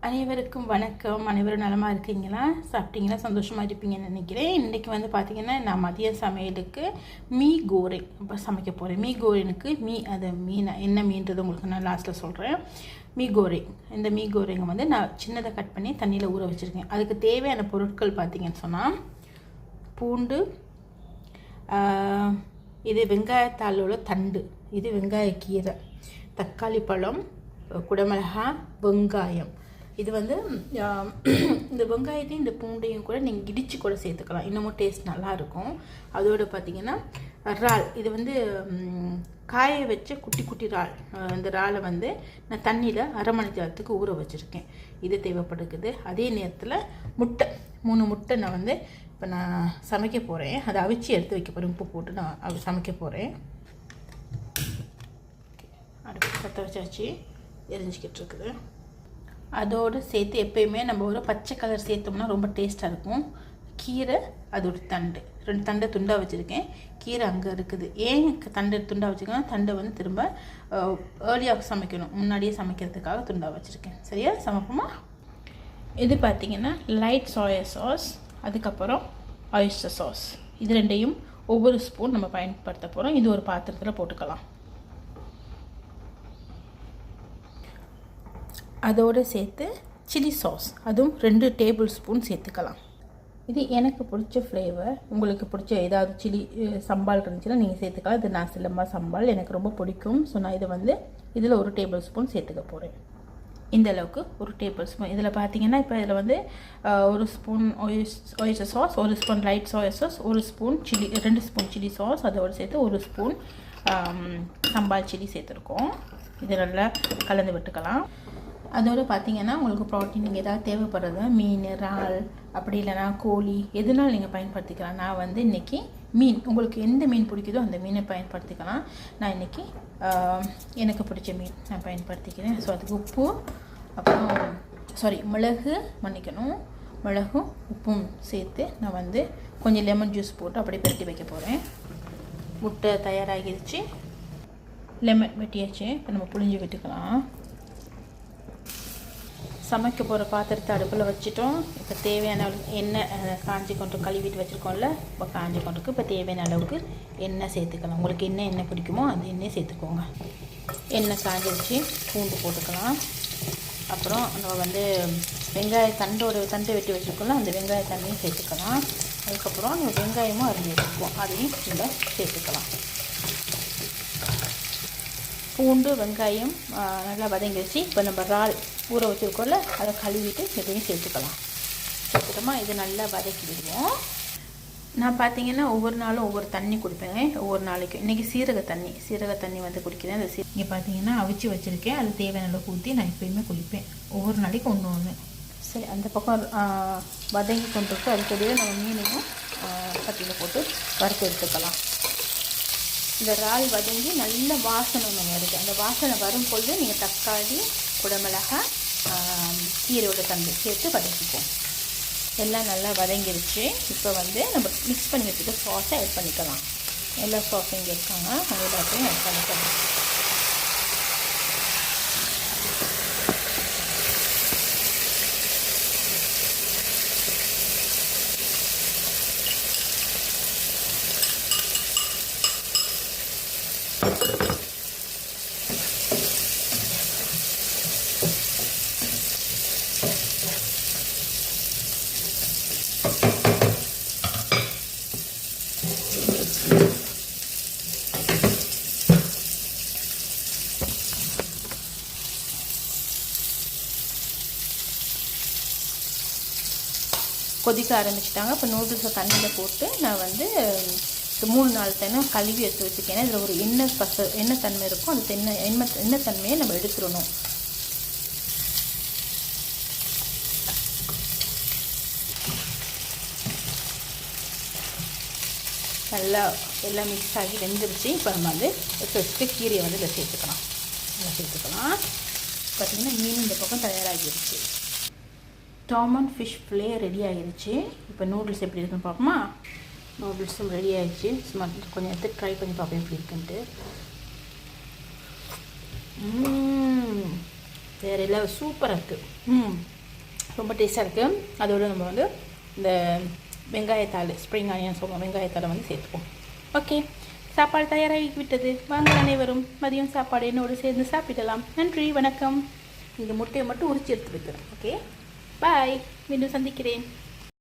அனைவருக்கும் வணக்கம். அனைவரும் நலமாக இருக்கீங்களா? சாப்பிட்டீங்களா? சந்தோஷமாக இருப்பீங்கன்னு நினைக்கிறேன். இன்றைக்கி வந்து பார்த்திங்கன்னா நான் மதிய சமையலுக்கு மீ கோரை இப்போ சமைக்க போகிறேன். மீ கோரைனுக்கு அது மீன் என்ன மீன்றது உங்களுக்கு நான் லாஸ்ட்டில் சொல்கிறேன். மீ கோரை, இந்த மீ கோரைங்க வந்து நான் சின்னதை கட் பண்ணி தண்ணியில் ஊற வச்சுருக்கேன். அதுக்கு தேவையான பொருட்கள் பார்த்திங்கன்னு சொன்னால் பூண்டு, இது வெங்காயத்தாளோட தண்டு, இது வெங்காயக்கீரை, தக்காளி பழம், குடமிளகாய், வெங்காயம். இது வந்து இந்த வெங்காயத்தையும் இந்த பூண்டையும் கூட நீங்கள் இடித்து கூட சேர்த்துக்கலாம், இன்னமும் டேஸ்ட் நல்லாயிருக்கும். அதோடு பார்த்திங்கன்னா இறால், இது வந்து காய வச்ச குட்டி குட்டி இறால். இந்த இறாலை வந்து நான் தண்ணியில் அரை மணி நேரத்துக்கு ஊற வச்சுருக்கேன். இது தேவைப்படுக்குது. அதே நேரத்தில் முட்டை, 3 முட்டை நான் வந்து இப்போ நான் சமைக்க போகிறேன். அதை அவிச்சு எடுத்து வைக்க போகிறேன். உப்பு போட்டு நான் சமைக்க போகிறேன். அடுப்பு பற்ற வச்சாச்சு, எரிஞ்சிக்கிட்டு இருக்குது. அதோடு சேர்த்து எப்பயுமே நம்ம ஒரு பச்சை கலர் சேர்த்தோம்னா ரொம்ப டேஸ்ட்டாக இருக்கும். கீரை, அதோட தண்டு, 2 தண்டை துண்டாக வச்சுருக்கேன். கீரை அங்கே இருக்குது. ஏன் தண்டை துண்டாக வச்சுருக்கேன், தண்டை வந்து திரும்ப ஏர்லியாக சமைக்கணும், முன்னாடியே சமைக்கிறதுக்காக துண்டாக வச்சுருக்கேன். சரியா, சமைப்போமா? இது பார்த்திங்கன்னா லைட் சோயா சாஸ், அதுக்கப்புறம் ஆயிஸ்டர் சாஸ். இது ரெண்டையும் ஒவ்வொரு ஸ்பூன் நம்ம பயன்படுத்த போகிறோம். இது ஒரு பாத்திரத்தில் போட்டுக்கலாம். அதோடு சேர்த்து சில்லி சாஸ், அதுவும் 2 டேபிள் ஸ்பூன் சேர்த்துக்கலாம். இது எனக்கு பிடிச்ச ஃப்ளேவர். உங்களுக்கு பிடிச்ச ஏதாவது சில்லி சம்பால் இருந்துச்சுன்னா நீங்கள் சேர்த்துக்கலாம். இது நான் சிலம்பா சம்பால் எனக்கு ரொம்ப பிடிக்கும். ஸோ நான் இதை வந்து இதில் 1 டேபிள் ஸ்பூன் சேர்த்துக்க போகிறேன். இந்த அளவுக்கு 1 டேபிள் ஸ்பூன். இதில் பார்த்தீங்கன்னா இப்போ இதில் வந்து 1 spoon oyster sauce, 1 spoon light soya sauce, 1 spoon chilli, 2 spoon chilli sauce, அதோடு சேர்த்து 1 ஸ்பூன் சம்பால் சில்லி சேர்த்துருக்கோம். இது நல்லா கலந்து விட்டுக்கலாம். அதோடு பார்த்திங்கன்னா உங்களுக்கு ப்ரோட்டீன் நீங்கள் ஏதாவது தேவைப்படுறது, மீன், இறால், அப்படி இல்லைனா கோழி, எதுனாலும் நீங்கள் பயன்படுத்திக்கலாம். நான் வந்து இன்றைக்கி மீன், உங்களுக்கு எந்த மீன் பிடிக்குதோ அந்த மீனை பயன்படுத்திக்கலாம். நான் இன்றைக்கி எனக்கு பிடிச்ச மீன் நான் பயன்படுத்திக்கிறேன். ஸோ அதுக்கு உப்பு, அப்புறம் மிளகு, மிளகும் உப்பும் சேர்த்து நான் வந்து கொஞ்சம் லெமன் ஜூஸ் போட்டு அப்படியே பெருட்டி வைக்க போகிறேன். முட்டை தயாராகிடுச்சு, லெமன் வெட்டியாச்சு. இப்போ நம்ம புளிஞ்சு விட்டுக்கலாம். சமைக்க போகிற பாத்திரத்தை அடுப்பில் வச்சுட்டோம். இப்போ தேவையான அளவுக்கு எண்ணெய் காஞ்சி கொண்டு கழுவிட்டு வச்சுருக்கோம்ல, இப்போ காஞ்சி கொண்டுக்கு இப்போ தேவையான அளவுக்கு எண்ணெய் சேர்த்துக்கலாம். உங்களுக்கு எண்ணெய் பிடிக்குமோ அந்த எண்ணெய் சேர்த்துக்கோங்க. எண்ணெய் காஞ்சிடுச்சு, பூண்டு போட்டுக்கலாம். அப்புறம் நம்ம வந்து தண்டு வெட்டி வச்சுருக்கோம்ல, அந்த வெங்காய தண்ணியும் சேர்த்துக்கலாம். அதுக்கப்புறம் நம்ம வெங்காயமும் அரிஞ்சு வச்சுருக்கோம், அதையும் இதில் சேர்த்துக்கலாம். பூண்டு, வெங்காயம் நல்லா வதங்கிடுச்சு. இப்போ நம்ம இறால் ஊற வச்சுருக்கோம்ல, அதை கழுவிட்டு இதையும் சேர்த்துட்டோமா. இது நல்லா வதக்கி விடுவோம். நான் பார்த்தீங்கன்னா ஒவ்வொரு நாளும் ஒவ்வொரு தண்ணி குடிப்பேங்க. ஒவ்வொரு நாளைக்கும் இன்றைக்கி சீரக தண்ணி வந்து குடிக்கிறேன். அந்த இங்கே பார்த்தீங்கன்னா அவிச்சு வச்சுருக்கேன். அது தேவையான அளவுக்கு ஊற்றி நான் எப்போயுமே குடிப்பேன். ஒவ்வொரு நாளைக்கும் ஒன்று. சரி, அந்த பக்கம் வதங்கி கொண்டிருக்கு. அதுக்கூடவே நம்ம மீனையும் பட்டியில் போட்டு வறுத்து எடுத்துக்கலாம். இந்த இறால் வதங்கி நல்ல வாசனை ஒன்று வருது. அந்த வாசனை வரும்பொழுது நீங்கள் தக்காளி, குடமிளகாய், கீரையோட தண்டு சேர்த்து வதக்கிப்போம். எல்லாம் நல்லா வதங்கிடுச்சு. இப்போ வந்து நம்ம மிக்ஸ் பண்ணி வச்சுட்டு சாஸை ஆட் பண்ணிக்கலாம். எல்லா சாஸும் இங்கே இருக்காங்க, அது எல்லாத்தையும் ஆட் பண்ணிக்கலாம். கொதிக்க ஆரம்பிச்சிட்டாங்க. இப்போ நூடுல்ஸை தண்ணியில் போட்டு நான் வந்து 3-4 தண்ணி கழுவி எடுத்து வச்சுக்கேன். இதில் ஒரு எண்ணெய் தன்மை இருக்கும். அந்த எண்ணெய் தன்மையை நம்ம எடுத்துடணும். நல்லா எல்லாம் மிக்ஸ் ஆகி வெந்துருச்சு. இப்போ நம்ம வந்து எடுத்து கீரையை வந்து இதில் சேர்த்துக்கலாம். பார்த்திங்கன்னா மீன் இந்த பக்கம் தயாராகிடுச்சு. டாமன் ஃபிஷ் ஃபிலே ரெடி ஆகிடுச்சு. இப்போ நூடுல்ஸ் எப்படி இருக்குன்னு பார்ப்போமா? நூடுல்ஸும் ரெடி ஆகிடுச்சு. சும்மா கொஞ்சம் எடுத்து ட்ரை பண்ணி பார்ப்பேன் எப்படி இருக்குன்ட்டு. வேறு எல்லாம் சூப்பராக இருக்குது. ரொம்ப டேஸ்ட்டாக இருக்குது. அதோடு நம்ம வந்து இந்த வெங்காயத்தாள், ஸ்ப்ரிங் ஆனியன் சொல்லுவோம், வெங்காயத்தாளை வந்து சேர்த்துப்போம். ஓகே, சாப்பாடு தயாராகி விட்டது. வாங்க அனைவரும் மதியம் சாப்பாடு என்னோடு சேர்ந்து சாப்பிடலாம். நன்றி, வணக்கம். இந்த முட்டையை மட்டும் உரிச்சு எடுத்து வைக்கிறேன். ஓகே, பாய். மீண்டும் சந்திக்கிறேன்.